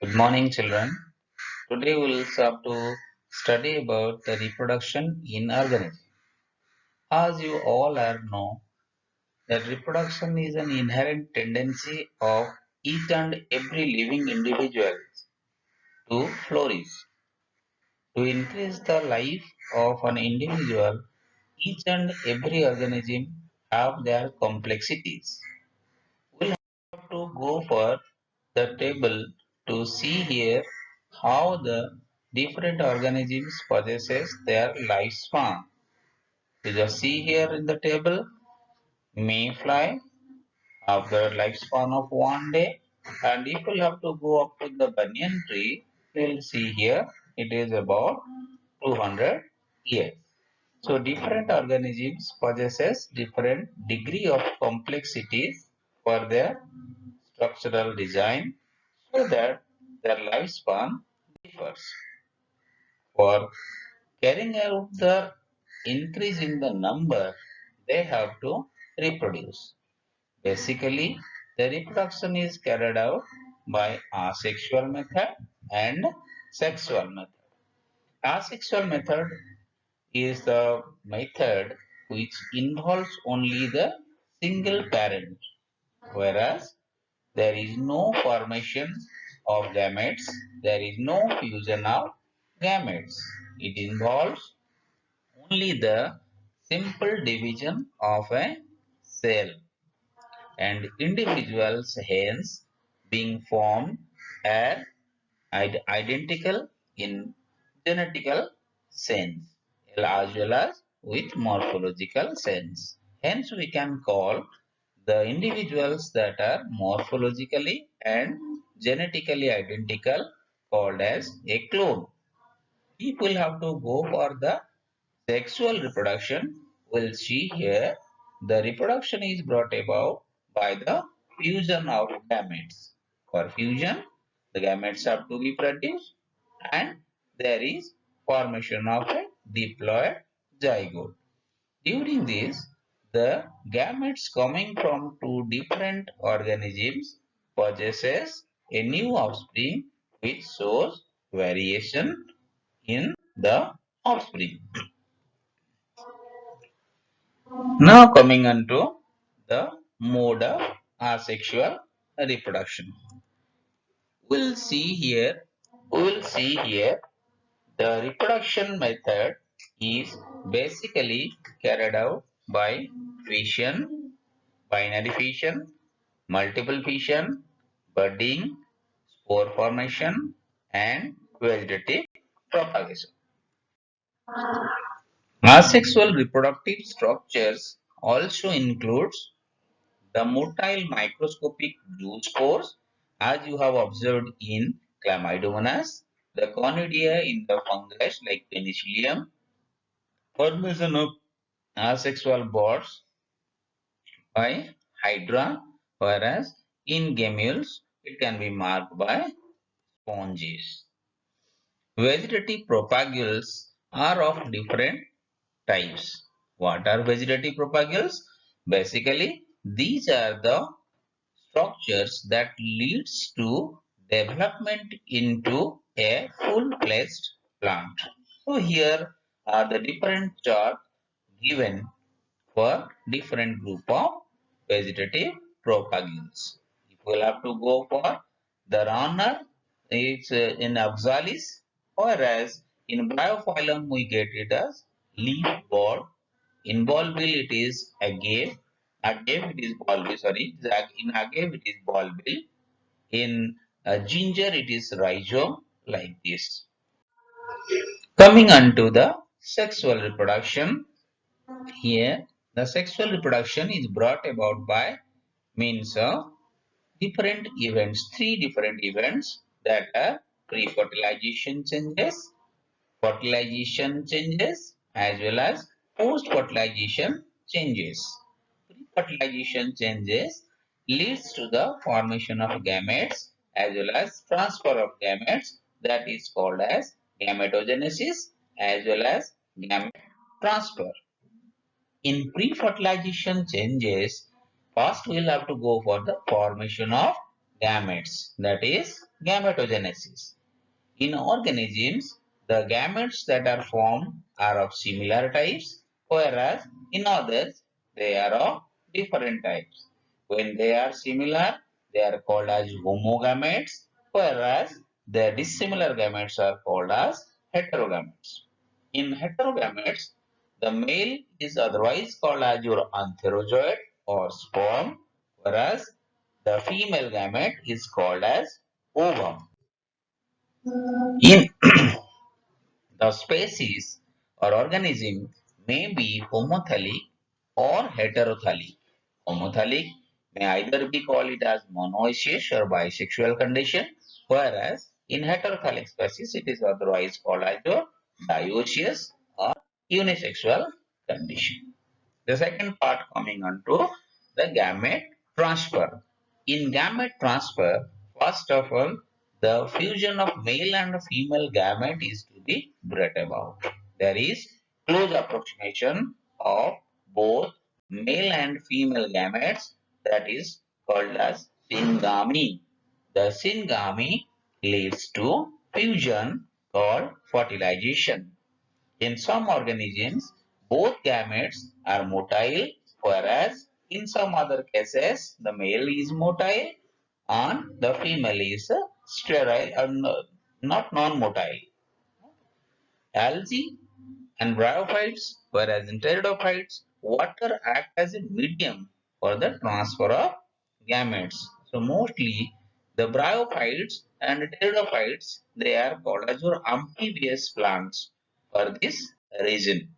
Good morning, children. Today we will start to study about the reproduction in organism. As you all are know, that reproduction is an inherent tendency of each and every living individual to flourish. To increase the life of an individual, each and every organism have their complexities. We'll have to go for the table to see here how the different organisms possesses their lifespan. You just see here in the table, mayfly have the lifespan of 1 day, and if we have to go up to the banyan tree, we'll see here it is about 200 years. So different organisms possesses different degree of complexities for their structural design so that their lifespan differs. For carrying out the increase in the number, they have to reproduce. Basically, the reproduction is carried out by asexual method and sexual method. Asexual method is the method which involves only the single parent, whereas there is no formation of gametes, there is no fusion of gametes. It involves only the simple division of a cell and individuals hence being formed are identical in genetical sense as well as with morphological sense. Hence we can call the individuals that are morphologically and genetically identical called as a clone. If we'll have to go for the sexual reproduction, we'll see here the reproduction is brought about by the fusion of gametes. For fusion, the gametes have to be produced and there is formation of a diploid zygote. During this, the gametes coming from two different organisms possesses a new offspring which shows variation in the offspring. Now coming on to the mode of asexual reproduction. We will see here the reproduction method is basically carried out by fission, binary fission, multiple fission, budding, spore formation and vegetative propagation. Asexual reproductive structures also includes the motile microscopic zoospores, as you have observed in Chlamydomonas, the conidia in the fungus like Penicillium, formation of asexual buds by Hydra, whereas in Gammules it can be marked by sponges. Vegetative propagules are of different types. What are vegetative propagules? Basically, these are the structures that leads to development into a full-fledged plant. So here are the different charts given for different group of vegetative propagules. If we'll have to go for the runner, it's in oxalis, whereas in biophyllum we get it as leaf bud. In bulbil it is agave. Agave it is bulbil. Sorry, in agave it is bulbil. In ginger it is rhizome, like this. Coming on to the sexual reproduction, here the sexual reproduction is brought about by means of different events, three different events that are pre-fertilization changes, fertilization changes as well as post-fertilization changes. Pre-fertilization changes leads to the formation of gametes as well as transfer of gametes, that is called as gametogenesis as well as gamete transfer. In pre-fertilization changes, first we'll have to go for the formation of gametes, that is gametogenesis. In organisms, the gametes that are formed are of similar types, whereas in others, they are of different types. When they are similar, they are called as homogametes, whereas the dissimilar gametes are called as heterogametes. In heterogametes, the male is otherwise called as your antherozoid or sperm, whereas the female gamete is called as ovum. In the species or organism may be homothallic or heterothallic. Homothallic may either be called it as monoecious or bisexual condition, whereas in heterothallic species it is otherwise called as a dioecious or unisexual condition. The second part coming on to the gamete transfer. In gamete transfer, first of all, the fusion of male and female gamete is to be brought about. There is close approximation of both male and female gametes, that is called as syngamy. The syngamy leads to fusion called fertilization. In some organisms, both gametes are motile, whereas in some other cases, the male is motile and the female is sterile and not non-motile. Algae and bryophytes, whereas in pteridophytes, water acts as a medium for the transfer of gametes. So mostly the bryophytes and pteridophytes, they are called as your amphibious plants for this reason.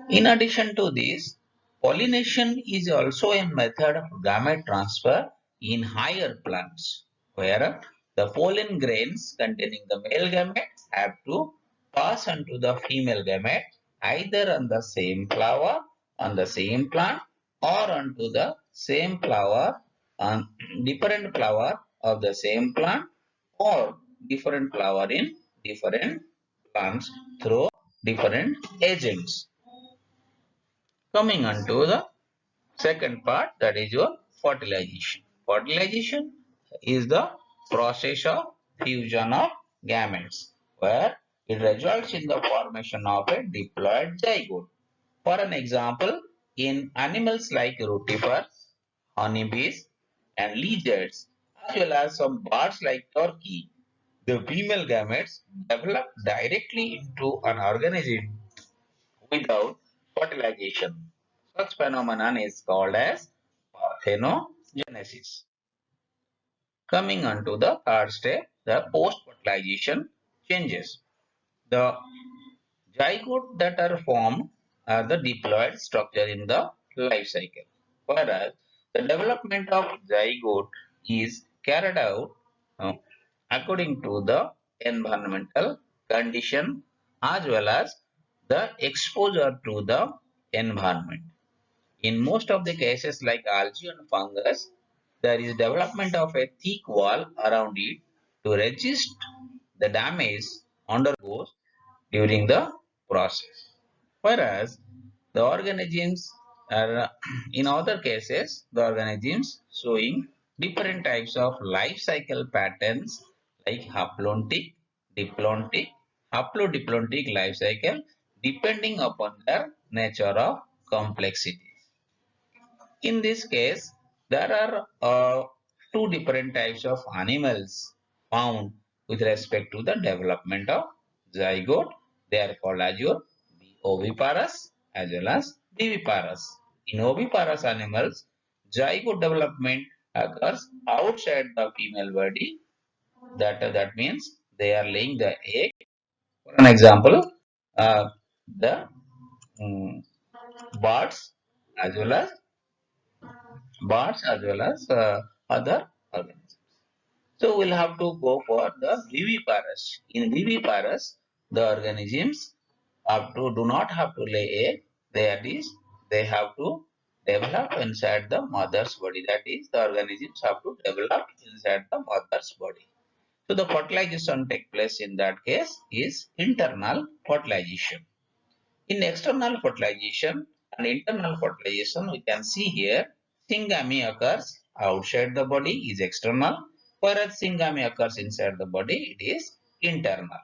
In addition to this, pollination is also a method of gamete transfer in higher plants, where the pollen grains containing the male gamete have to pass on to the female gamete either on the same flower, on the same plant, or onto the same flower on different flower of the same plant, or different flower in different plants through different agents. Coming on to the second part, that is your fertilization. Fertilization is the process of fusion of gametes where it results in the formation of a diploid zygote. For an example, in animals like rotifers, honeybees and lizards, as well as some birds like turkey, the female gametes develop directly into an organism without fertilization. Such phenomenon is called as parthenogenesis. Coming on to the third step, the post-fertilization changes. The zygote that are formed are the diploid structure in the life cycle, whereas the development of zygote is carried out uh, according to the environmental condition as well as the exposure to the environment. In most of the cases like algae and fungus, there is development of a thick wall around it to resist the damage undergoes during the process. Whereas the organisms are, in other cases, the organisms showing different types of life cycle patterns like haplontic, diplontic, haplodiplontic life cycle depending upon their nature of complexity. In this case, there are two different types of animals found with respect to the development of zygote. They are called as your oviparous as well as viviparous. In oviparous animals, zygote development occurs outside the female body. That means they are laying the egg. For an example, the birds as well as other organisms. So we'll have to go for the viviparous. In viviparous, the organisms do not have to lay egg. That is, they have to develop inside the mother's body. That is, the organisms have to develop inside the mother's body. So the fertilization take place in that case is internal fertilization. In external fertilization and internal fertilization, we can see here syngamy occurs outside the body is external, whereas syngamy occurs inside the body, it is internal.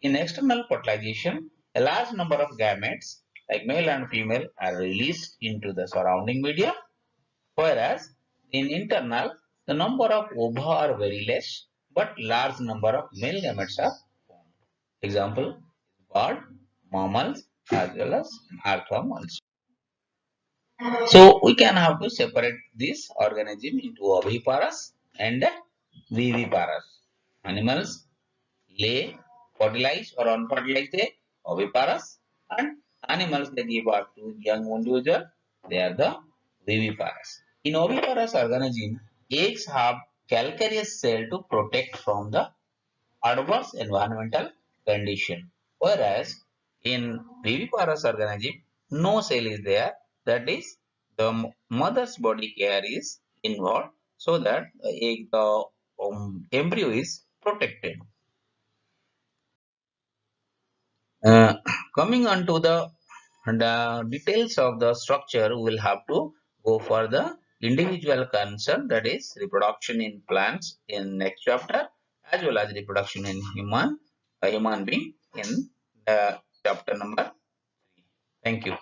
In external fertilization, a large number of gametes, like male and female, are released into the surrounding media, whereas in internal, the number of ova are very less, but large number of male gametes are formed. Example, bird, mammals, as well as earthworms. So we can have to separate this organism into oviparous and viviparous. Animals lay, fertilize or unfertilized egg, oviparous, and animals that give birth to young individual, they are the viviparous. In oviparous organism, eggs have calcareous cell to protect from the adverse environmental condition, whereas in viviparous organism, no cell is there. That is, the mother's body care is involved, so that the embryo is protected. Uh, Coming on to the details of the structure, we will have to go for the individual concern, that is reproduction in plants in next chapter, as well as reproduction in human being in chapter number 3. Thank you.